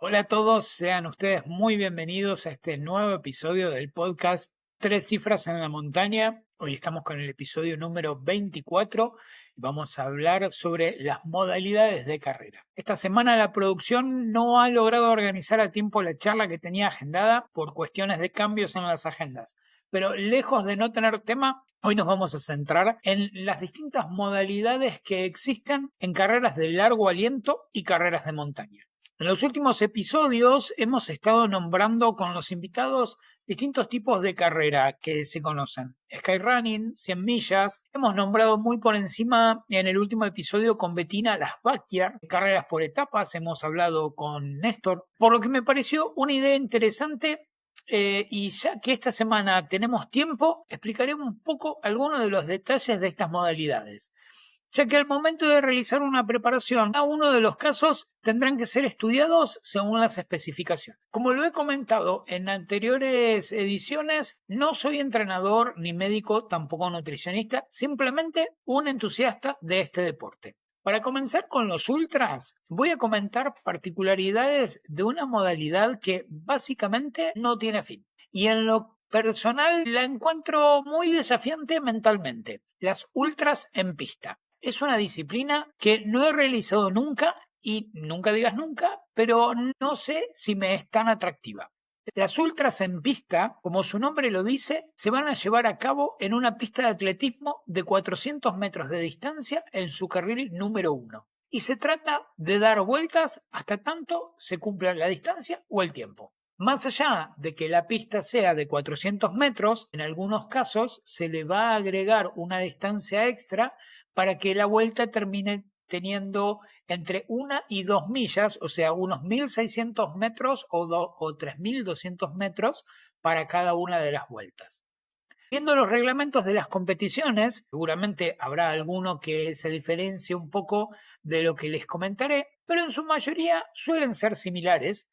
Hola a todos, sean ustedes muy bienvenidos a este nuevo episodio del podcast Tres cifras en la montaña. Hoy estamos con el episodio número 24 y vamos a hablar sobre las modalidades de carrera. Esta semana la producción no ha logrado organizar a tiempo la charla que tenía agendada por cuestiones de cambios en las agendas. Pero lejos de no tener tema, hoy nos vamos a centrar en las distintas modalidades que existen en carreras de largo aliento y carreras de montaña. En los últimos episodios hemos estado nombrando con los invitados distintos tipos de carrera que se conocen. Skyrunning, 100 millas. Hemos nombrado muy por encima en el último episodio con Bettina las backyard, carreras por etapas. Hemos hablado con Néstor, por lo que me pareció una idea interesante. Y ya que esta semana tenemos tiempo, explicaré un poco algunos de los detalles de estas modalidades, ya que al momento de realizar una preparación, cada uno de los casos tendrán que ser estudiados según las especificaciones. Como lo he comentado en anteriores ediciones, no soy entrenador ni médico, tampoco nutricionista, simplemente un entusiasta de este deporte. Para comenzar con los ultras, voy a comentar particularidades de una modalidad que básicamente no tiene fin. Y en lo personal la encuentro muy desafiante mentalmente. Las ultras en pista. Es una disciplina que no he realizado nunca y nunca digas nunca, pero no sé si me es tan atractiva. Las ultras en pista, como su nombre lo dice, se van a llevar a cabo en una pista de atletismo de 400 metros de distancia en su carril número 1. Y se trata de dar vueltas hasta tanto se cumpla la distancia o el tiempo. Más allá de que la pista sea de 400 metros, en algunos casos se le va a agregar una distancia extra para que la vuelta termine teniendo entre 1 y 2 millas, o sea, unos 1.600 metros o 3.200 metros para cada una de las vueltas. Viendo los reglamentos de las competiciones, seguramente habrá alguno que se diferencie un poco de lo que les comentaré, pero en su mayoría suelen ser similares.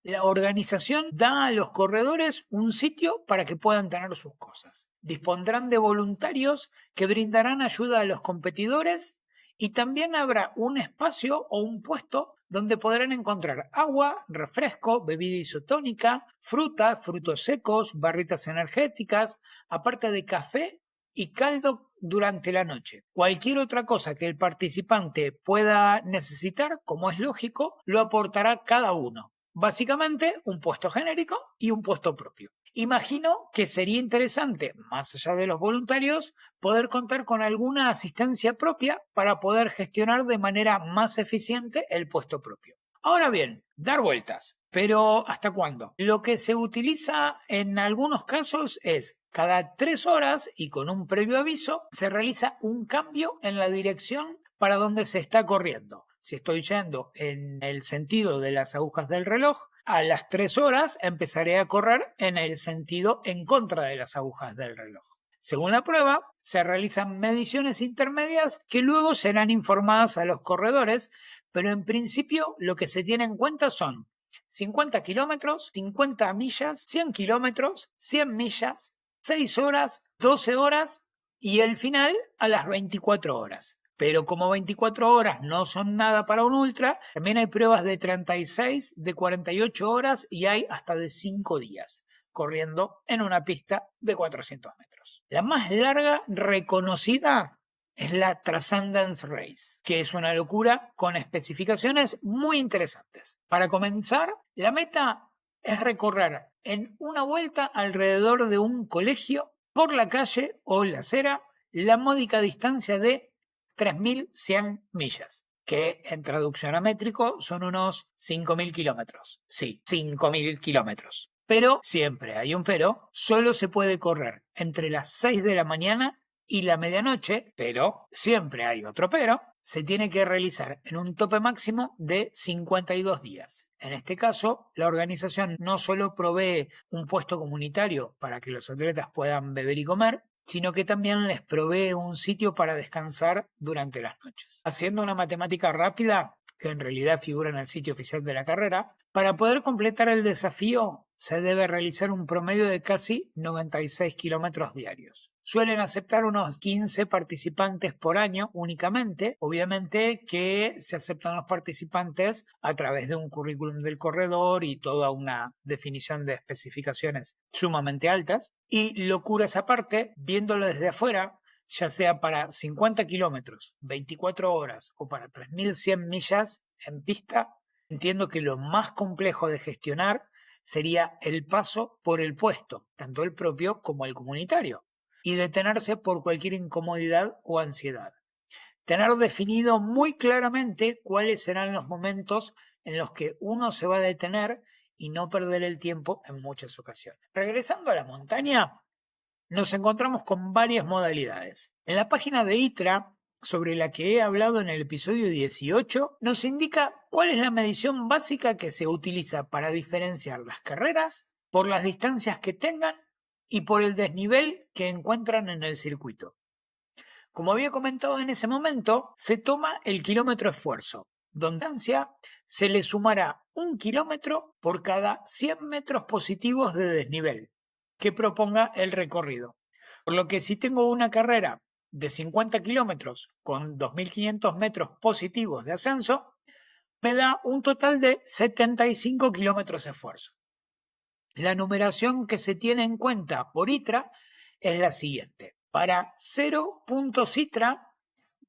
La organización da a los corredores un sitio para que puedan tener sus cosas. Dispondrán de voluntarios que brindarán ayuda a los competidores y también habrá un espacio o un puesto donde podrán encontrar agua, refresco, bebida isotónica, fruta, frutos secos, barritas energéticas, aparte de café y caldo durante la noche. Cualquier otra cosa que el participante pueda necesitar, como es lógico, lo aportará cada uno. Básicamente, un puesto genérico y un puesto propio. Imagino que sería interesante, más allá de los voluntarios, poder contar con alguna asistencia propia para poder gestionar de manera más eficiente el puesto propio. Ahora bien, dar vueltas. Pero ¿hasta cuándo? Lo que se utiliza en algunos casos es cada 3 horas y con un previo aviso se realiza un cambio en la dirección para donde se está corriendo. Si estoy yendo en el sentido de las agujas del reloj, a las 3 horas empezaré a correr en el sentido en contra de las agujas del reloj. Según la prueba, se realizan mediciones intermedias que luego serán informadas a los corredores, pero en principio lo que se tiene en cuenta son 50 kilómetros, 50 millas, 100 kilómetros, 100 millas, 6 horas, 12 horas y el final a las 24 horas. Pero como 24 horas no son nada para un ultra, también hay pruebas de 36, de 48 horas y hay hasta de 5 días corriendo en una pista de 400 metros. La más larga reconocida es la Transcendence Race, que es una locura con especificaciones muy interesantes. Para comenzar, la meta es recorrer en una vuelta alrededor de un colegio por la calle o la acera la módica distancia de 3.100 millas, que en traducción a métrico son unos 5.000 kilómetros. Sí, 5.000 kilómetros. Pero, siempre hay un pero, solo se puede correr entre las 6 de la mañana y la medianoche, pero, siempre hay otro pero, se tiene que realizar en un tope máximo de 52 días. En este caso, la organización no solo provee un puesto comunitario para que los atletas puedan beber y comer, sino que también les provee un sitio para descansar durante las noches. Haciendo una matemática rápida, que en realidad figura en el sitio oficial de la carrera, para poder completar el desafío se debe realizar un promedio de casi 96 kilómetros diarios. suelen aceptar unos 15 participantes por año únicamente. Obviamente que se aceptan los participantes a través de un currículum del corredor y toda una definición de especificaciones sumamente altas. Y locuras aparte, viéndolo desde afuera, ya sea para 50 kilómetros, 24 horas o para 3.100 millas en pista, entiendo que lo más complejo de gestionar sería el paso por el puesto, tanto el propio como el comunitario, y detenerse por cualquier incomodidad o ansiedad. Tener definido muy claramente cuáles serán los momentos en los que uno se va a detener y no perder el tiempo en muchas ocasiones. Regresando a la montaña, nos encontramos con varias modalidades. En la página de ITRA, sobre la que he hablado en el episodio 18, nos indica cuál es la medición básica que se utiliza para diferenciar las carreras por las distancias que tengan y por el desnivel que encuentran en el circuito. Como había comentado en ese momento, se toma el kilómetro esfuerzo, donde se le sumará 1 kilómetro por cada 100 metros positivos de desnivel que proponga el recorrido. Por lo que si tengo una carrera de 50 kilómetros con 2.500 metros positivos de ascenso, me da un total de 75 kilómetros esfuerzo. La numeración que se tiene en cuenta por ITRA es la siguiente. Para 0 puntos ITRA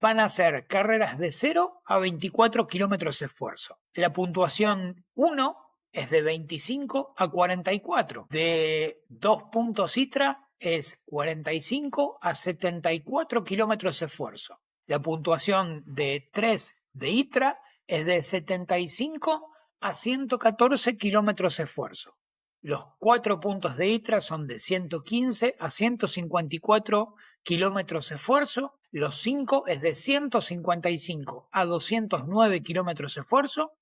van a ser carreras de 0 a 24 kilómetros esfuerzo. La puntuación 1 es de 25 a 44. De 2 puntos ITRA es 45 a 74 kilómetros esfuerzo. La puntuación de 3 de ITRA es de 75 a 114 kilómetros esfuerzo. Los 4 puntos de ITRA son de 115 a 154 kilómetros esfuerzo. Los 5 es de 155 a 209 kilómetros esfuerzo.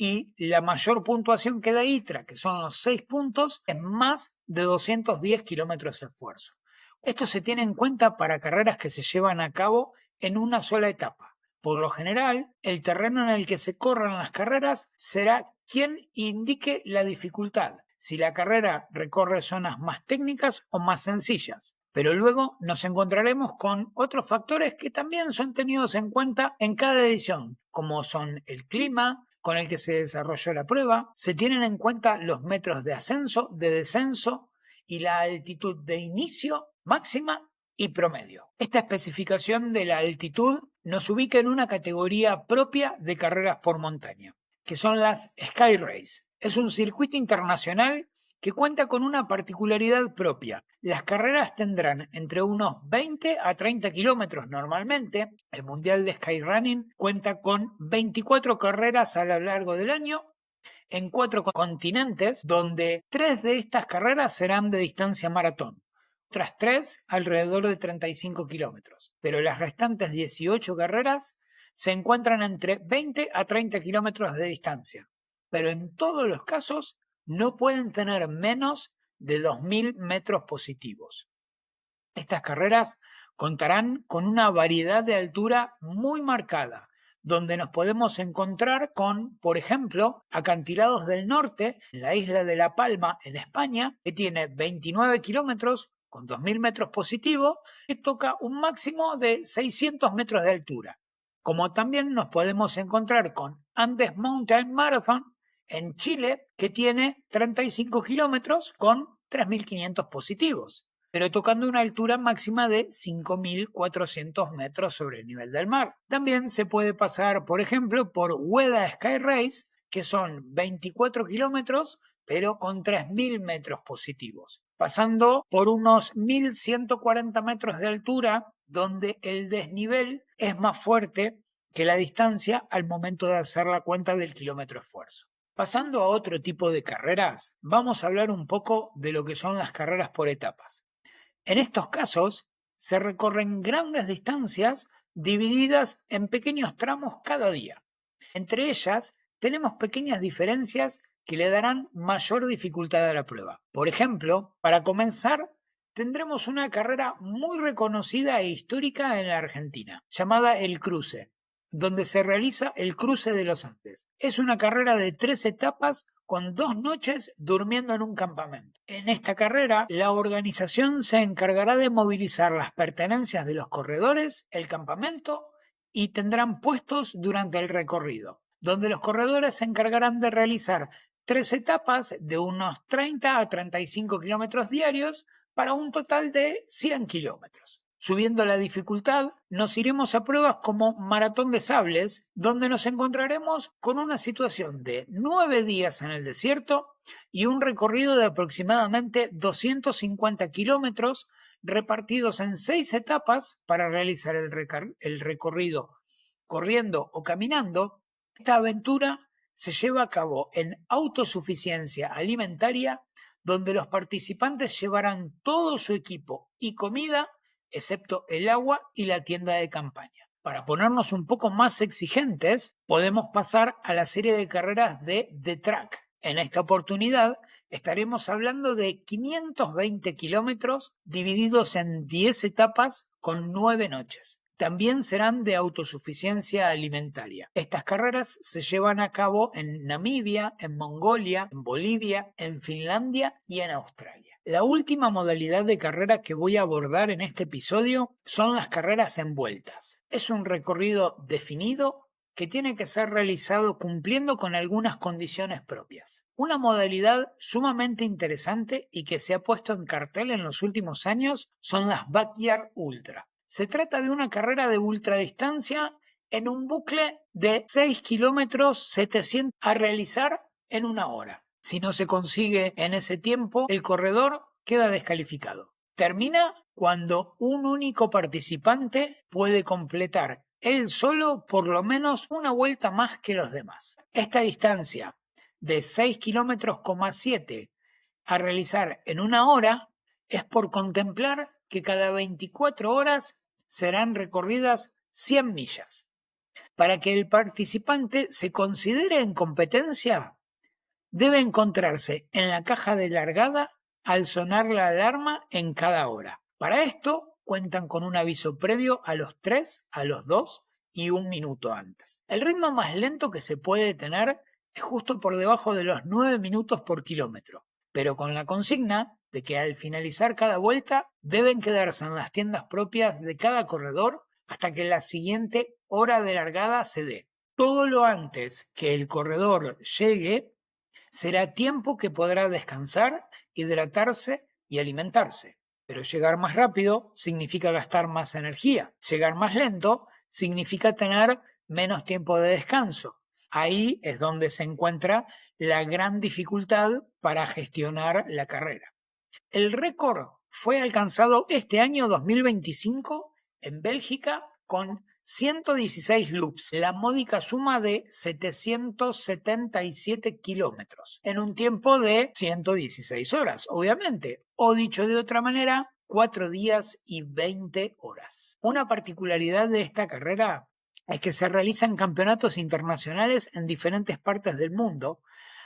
Y la mayor puntuación que da ITRA, que son los 6 puntos, es más de 210 kilómetros esfuerzo. Esto se tiene en cuenta para carreras que se llevan a cabo en una sola etapa. Por lo general, el terreno en el que se corran las carreras será quien indique la dificultad, si la carrera recorre zonas más técnicas o más sencillas. Pero luego nos encontraremos con otros factores que también son tenidos en cuenta en cada edición, como son el clima con el que se desarrolló la prueba, se tienen en cuenta los metros de ascenso, de descenso y la altitud de inicio, máxima y promedio. Esta especificación de la altitud nos ubica en una categoría propia de carreras por montaña, que son las Sky Race. Es un circuito internacional que cuenta con una particularidad propia. Las carreras tendrán entre unos 20 a 30 kilómetros normalmente. El Mundial de Skyrunning cuenta con 24 carreras a lo largo del año en 4 continentes, donde 3 de estas carreras serán de distancia maratón. Otras 3 alrededor de 35 kilómetros. Pero las restantes 18 carreras se encuentran entre 20 a 30 kilómetros de distancia. Pero en todos los casos no pueden tener menos de 2.000 metros positivos. Estas carreras contarán con una variedad de altura muy marcada, donde nos podemos encontrar con, por ejemplo, acantilados del norte, en la isla de La Palma, en España, que tiene 29 kilómetros con 2.000 metros positivos, que toca un máximo de 600 metros de altura. Como también nos podemos encontrar con Andes Mountain Marathon, en Chile, que tiene 35 kilómetros con 3.500 positivos, pero tocando una altura máxima de 5.400 metros sobre el nivel del mar. También se puede pasar, por ejemplo, por Ueda Sky Race, que son 24 kilómetros, pero con 3.000 metros positivos, pasando por unos 1.140 metros de altura, donde el desnivel es más fuerte que la distancia al momento de hacer la cuenta del kilómetro esfuerzo. Pasando a otro tipo de carreras, vamos a hablar un poco de lo que son las carreras por etapas. En estos casos, se recorren grandes distancias divididas en pequeños tramos cada día. Entre ellas, tenemos pequeñas diferencias que le darán mayor dificultad a la prueba. Por ejemplo, para comenzar, tendremos una carrera muy reconocida e histórica en la Argentina, llamada El Cruce. donde se realiza el cruce de los Andes. Es una carrera de 3 etapas con 2 noches durmiendo en un campamento. En esta carrera, la organización se encargará de movilizar las pertenencias de los corredores, el campamento, y tendrán puestos durante el recorrido, donde los corredores se encargarán de realizar 3 etapas de unos 30 a 35 kilómetros diarios para un total de 100 kilómetros. Subiendo la dificultad, nos iremos a pruebas como Maratón de Sables, donde nos encontraremos con una situación de 9 días en el desierto y un recorrido de aproximadamente 250 kilómetros repartidos en 6 etapas para realizar el recorrido corriendo o caminando. Esta aventura se lleva a cabo en autosuficiencia alimentaria, donde los participantes llevarán todo su equipo y comida, excepto el agua y la tienda de campaña. Para ponernos un poco más exigentes, podemos pasar a la serie de carreras de The Track. En esta oportunidad estaremos hablando de 520 kilómetros divididos en 10 etapas con 9 noches. También serán de autosuficiencia alimentaria. Estas carreras se llevan a cabo en Namibia, en Mongolia, en Bolivia, en Finlandia y en Australia. La última modalidad de carrera que voy a abordar en este episodio son las carreras en vueltas. Es un recorrido definido que tiene que ser realizado cumpliendo con algunas condiciones propias. Una modalidad sumamente interesante y que se ha puesto en cartel en los últimos años son las Backyard Ultra. Se trata de una carrera de ultradistancia en un bucle de 6 kilómetros 700 a realizar en una hora. Si no se consigue en ese tiempo, el corredor queda descalificado. Termina cuando un único participante puede completar él solo por lo menos una vuelta más que los demás. Esta distancia de 6 kilómetros, 7 a realizar en una hora es por contemplar que cada 24 horas serán recorridas 100 millas. Para que el participante se considere en competencia, debe encontrarse en la caja de largada al sonar la alarma en cada hora. Para esto cuentan con un aviso previo a los 3, a los 2 y 1 minuto antes. El ritmo más lento que se puede tener es justo por debajo de los 9 minutos por kilómetro, pero con la consigna de que al finalizar cada vuelta deben quedarse en las tiendas propias de cada corredor hasta que la siguiente hora de largada se dé. Todo lo antes que el corredor llegue será tiempo que podrá descansar, hidratarse y alimentarse. Pero llegar más rápido significa gastar más energía. Llegar más lento significa tener menos tiempo de descanso. Ahí es donde se encuentra la gran dificultad para gestionar la carrera. El récord fue alcanzado este año 2025 en Bélgica con 116 loops, la módica suma de 777 kilómetros, en un tiempo de 116 horas, obviamente, o dicho de otra manera, 4 días y 20 horas. Una particularidad de esta carrera es que se realizan campeonatos internacionales en diferentes partes del mundo,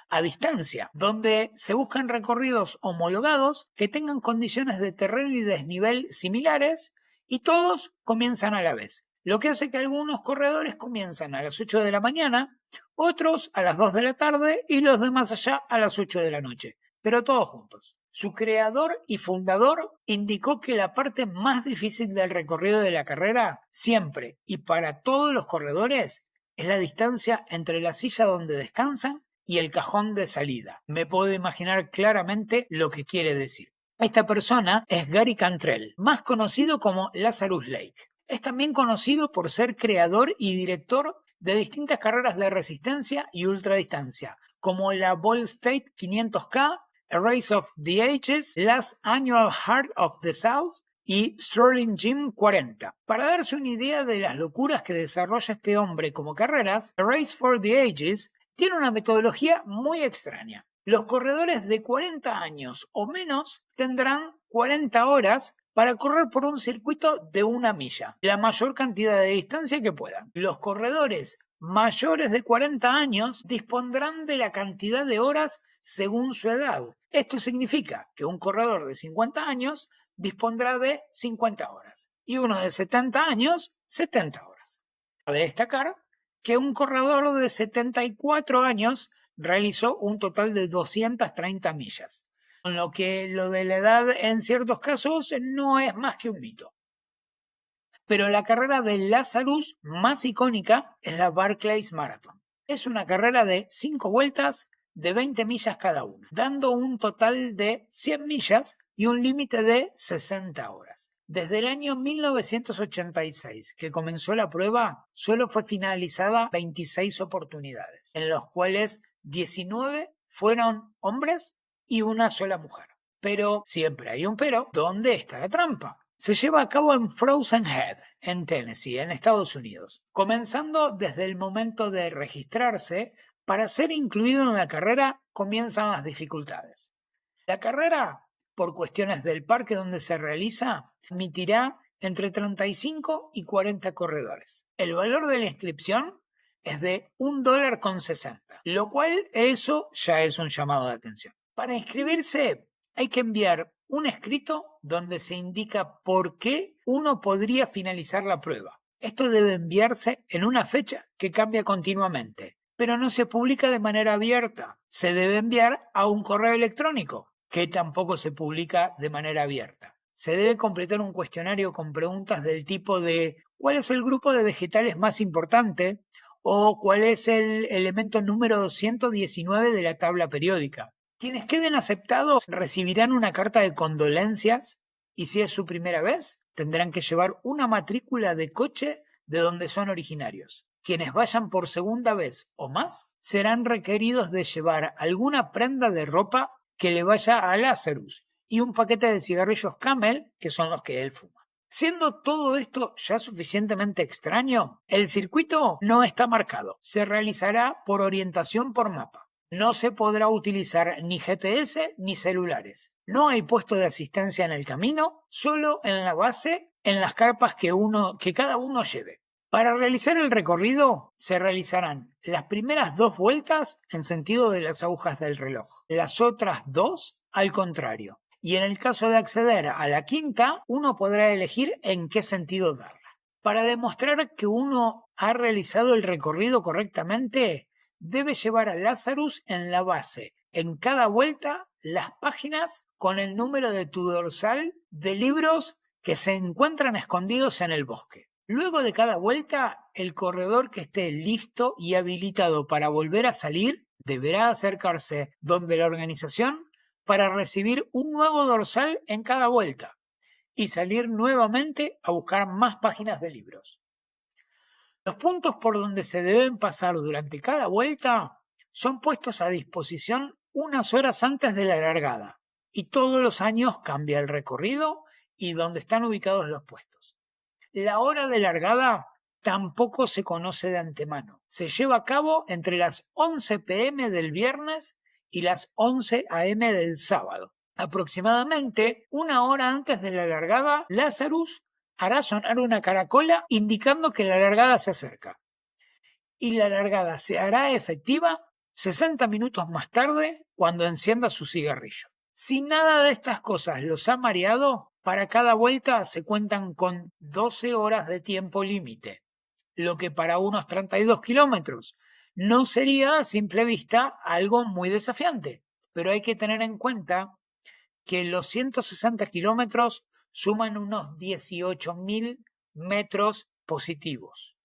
a distancia, donde se buscan recorridos homologados que tengan condiciones de terreno y desnivel similares y todos comienzan a la vez. Lo que hace que algunos corredores comienzan a las 8 de la mañana, otros a las 2 de la tarde y los de más allá a las 8 de la noche, pero todos juntos. Su creador y fundador indicó que la parte más difícil del recorrido de la carrera, siempre y para todos los corredores, es la distancia entre la silla donde descansan y el cajón de salida. Me puedo imaginar claramente lo que quiere decir. Esta persona es Gary Cantrell, más conocido como Lazarus Lake. Es también conocido por ser creador y director de distintas carreras de resistencia y ultradistancia, como la Ball State 500K, A Race of the Ages, Last Annual Heart of the South y Sterling Gym 40. Para darse una idea de las locuras que desarrolla este hombre como carreras, A Race for the Ages tiene una metodología muy extraña. Los corredores de 40 años o menos tendrán 40 horas para correr por un circuito de 1 milla, la mayor cantidad de distancia que puedan. Los corredores mayores de 40 años dispondrán de la cantidad de horas según su edad. Esto significa que un corredor de 50 años dispondrá de 50 horas y uno de 70 años, 70 horas. Cabe destacar que un corredor de 74 años realizó un total de 230 millas, con lo que lo de la edad en ciertos casos no es más que un mito. Pero la carrera de Lazarus más icónica es la Barclays Marathon. Es una carrera de 5 vueltas de 20 millas cada una, dando un total de 100 millas y un límite de 60 horas. Desde el año 1986 que comenzó la prueba, solo fue finalizada 26 oportunidades, en los cuales 19 fueron hombres y una sola mujer. Pero siempre hay un pero. ¿Dónde está la trampa? Se lleva a cabo en Frozen Head, en Tennessee, en Estados Unidos. Comenzando desde el momento de registrarse, para ser incluido en la carrera comienzan las dificultades. La carrera, por cuestiones del parque donde se realiza, admitirá entre 35 y 40 corredores. El valor de la inscripción es de $1.60, lo cual eso ya es un llamado de atención. Para inscribirse hay que enviar un escrito donde se indica por qué uno podría finalizar la prueba. Esto debe enviarse en una fecha que cambia continuamente, pero no se publica de manera abierta. Se debe enviar a un correo electrónico, que tampoco se publica de manera abierta. Se debe completar un cuestionario con preguntas del tipo de ¿cuál es el grupo de vegetales más importante? O ¿cuál es el elemento número 119 de la tabla periódica? Quienes queden aceptados recibirán una carta de condolencias y si es su primera vez, tendrán que llevar una matrícula de coche de donde son originarios. Quienes vayan por segunda vez o más serán requeridos de llevar alguna prenda de ropa que le vaya a Lazarus y un paquete de cigarrillos Camel, que son los que él fuma. Siendo todo esto ya suficientemente extraño, el circuito no está marcado. Se realizará por orientación por mapa. No se podrá utilizar ni GPS ni celulares. No hay puesto de asistencia en el camino, solo en la base, en las carpas que cada uno lleve. Para realizar el recorrido se realizarán las primeras 2 vueltas en sentido de las agujas del reloj, las otras 2 al contrario. Y en el caso de acceder a la quinta, uno podrá elegir en qué sentido darla. Para demostrar que uno ha realizado el recorrido correctamente, debe llevar a Lazarus en la base, en cada vuelta, las páginas con el número de tu dorsal de libros que se encuentran escondidos en el bosque. Luego de cada vuelta, el corredor que esté listo y habilitado para volver a salir deberá acercarse donde la organización para recibir un nuevo dorsal en cada vuelta y salir nuevamente a buscar más páginas de libros. Los puntos por donde se deben pasar durante cada vuelta son puestos a disposición unas horas antes de la largada y todos los años cambia el recorrido y donde están ubicados los puestos. La hora de largada tampoco se conoce de antemano. Se lleva a cabo entre las 11 p.m. del viernes y las 11 a.m. del sábado. Aproximadamente una hora antes de la largada, Lazarus hará sonar una caracola indicando que la largada se acerca. Y la largada se hará efectiva 60 minutos más tarde cuando encienda su cigarrillo. Si nada de estas cosas los ha mareado, para cada vuelta se cuentan con 12 horas de tiempo límite, lo que para unos 32 kilómetros no sería a simple vista algo muy desafiante, pero hay que tener en cuenta que los 160 kilómetros suman unos 18.000 metros positivos.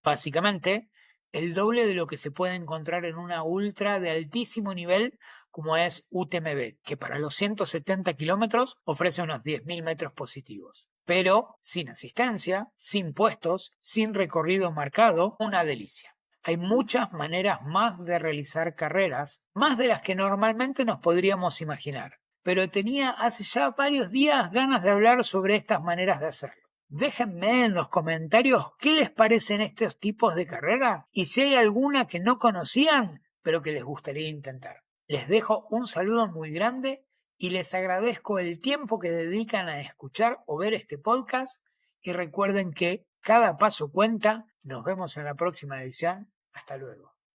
Básicamente, el doble de lo que se puede encontrar en una ultra de altísimo nivel como es UTMB, que para los 170 kilómetros ofrece unos 10.000 metros positivos. Pero sin asistencia, sin puestos, sin recorrido marcado, una delicia. Hay muchas maneras más de realizar carreras, más de las que normalmente nos podríamos imaginar. Pero tenía hace ya varios días ganas de hablar sobre estas maneras de hacerlo. Déjenme en los comentarios qué les parecen estos tipos de carrera y si hay alguna que no conocían, pero que les gustaría intentar. Les dejo un saludo muy grande y les agradezco el tiempo que dedican a escuchar o ver este podcast y recuerden que cada paso cuenta. Nos vemos en la próxima edición. Hasta luego.